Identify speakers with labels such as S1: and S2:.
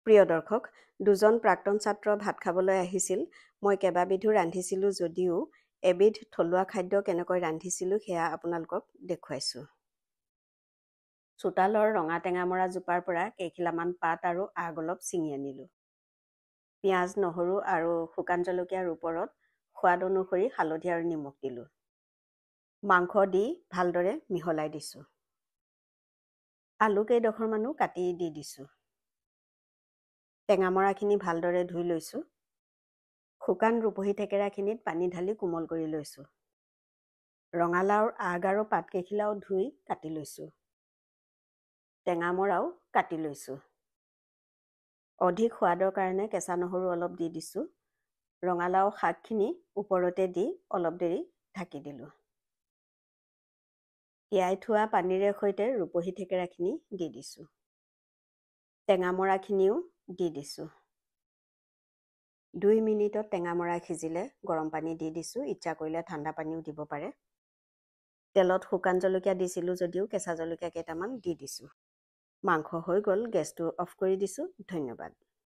S1: প্ৰিয় দৰ্শক, দুজন প্ৰাক্তন ছাত্ৰ ভাত খাবলৈ আহিছিল। মই কেইবাবিধো ৰান্ধিছিলোঁ যদিও এবিধ থলুৱা খাদ্য কেনেকৈ ৰান্ধিছিলোঁ সেয়া আপোনালোকক দেখুৱাইছোঁ। চোতালৰ ৰঙা টেঙামৰা জোপাৰ পৰা কেইখিলামান পাত আৰু আগ অলপ ছিঙি আনিলোঁ। পিঁয়াজ, নহৰু আৰু শুকান জলকীয়াৰ ওপৰত সোৱাদ অনুসৰি হালধি আৰু নিমখ দিলোঁ। মাংস দি ভালদৰে মিহলাই দিছোঁ। আলু কেইডোখৰমানো কাটি দি দিছোঁ। টেঙামৰাখিনি ভালদৰে ধুই লৈছোঁ। শুকান ৰূপহী থেকেৰাখিনিত পানী ঢালি কোমল কৰি লৈছোঁ। ৰঙালাওৰ আগ আৰু পাতকেইখিলাও ধুই কাটি লৈছোঁ। টেঙামৰাও কাটি লৈছোঁ। অধিক সোৱাদৰ কাৰণে কেঁচা নহৰু অলপ দি দিছোঁ। ৰঙালাও শাকখিনি ওপৰতে দি অলপ দেৰি ঢাকি দিলোঁ। তিয়াই থোৱা পানীৰে সৈতে ৰূপহী থেকেৰাখিনি দি দিছোঁ। টেঙামৰাখিনিও দি দিছোঁ। 2 মিনিটত টেঙামৰা সিজিলে গৰম পানী দি দিছোঁ। ইচ্ছা কৰিলে ঠাণ্ডা পানীও দিব পাৰে। তেলত শুকান জলকীয়া দিছিলোঁ যদিও কেঁচা জলকীয়া কেইটামান দি দিছোঁ। মাংস হৈ গ'ল। গেছটো অফ কৰি দিছোঁ। ধন্যবাদ।